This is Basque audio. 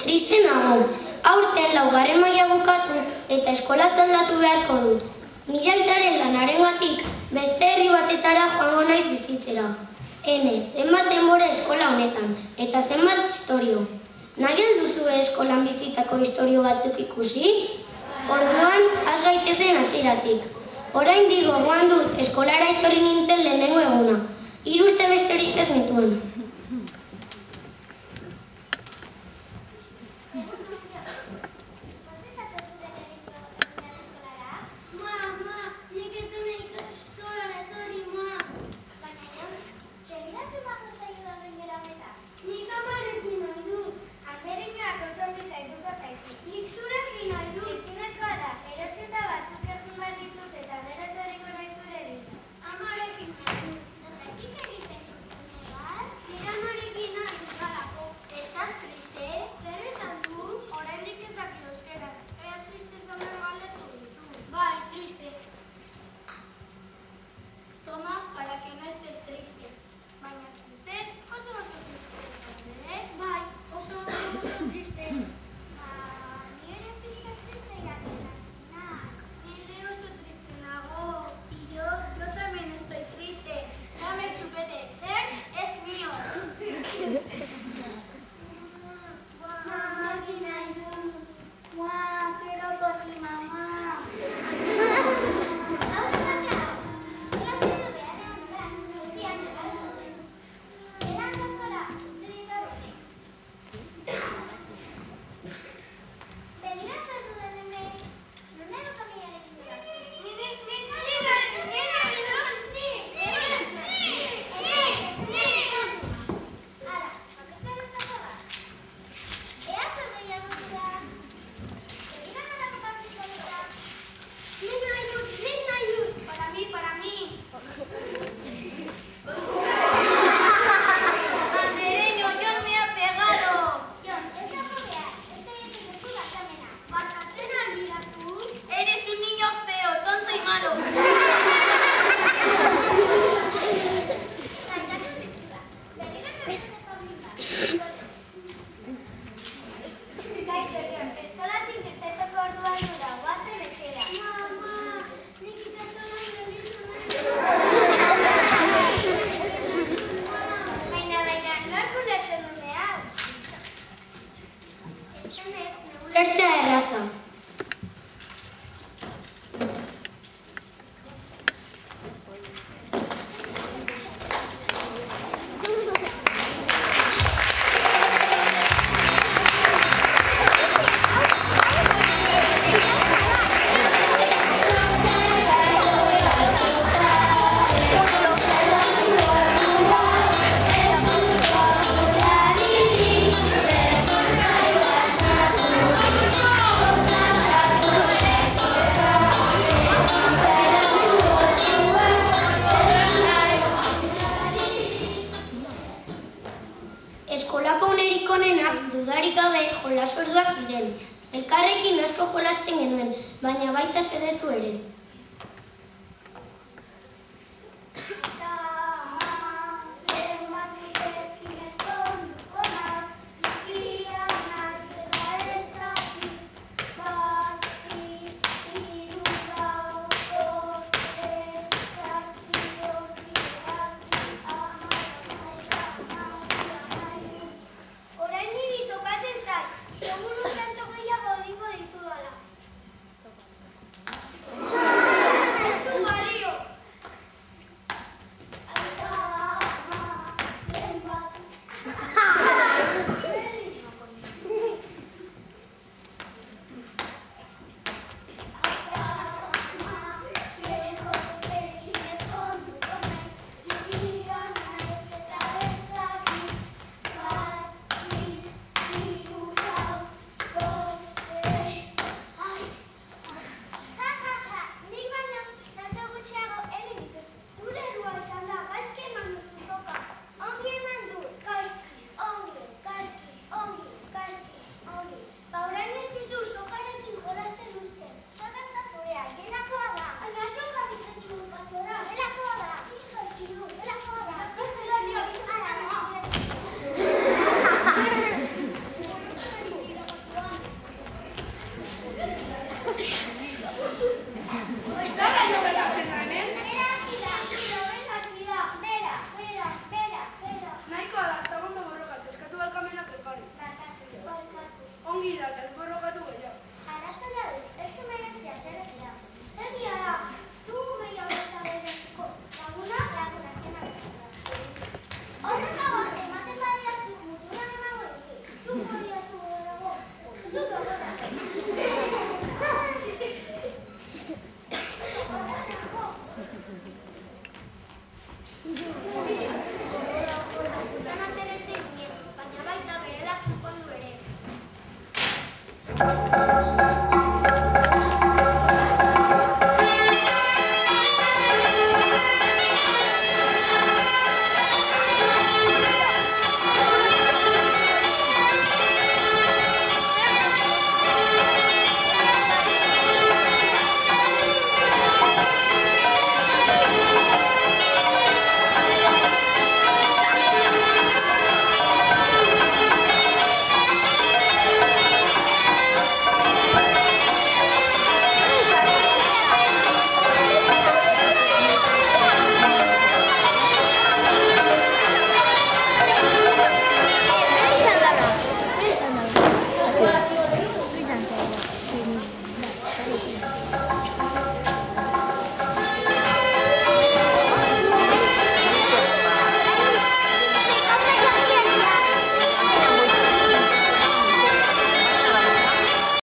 Triste nago, aurten laugarren maila bukatu eta eskola aldatu beharko dut. Nire aitaren lanarengatik beste herri batetara joango naiz bizitzera. Ene, zenbat denbora eskola honetan, eta zenbat istorio. Nahi alduzu eskolan bizitako istorio batzuk ikusi? Orduan, has gaitezen hasieratik. Oraindik gogoan dut eskolara etorri nintzen lehenengo eguna. 3 urte besterik ez nituen. Eskolako unerik onenak dudarik gabe jolasorduak ziren. Elkarrekin asko jolasten genuen, baina baita sedetu ere. Seguro santo gehiago egingo ditudala.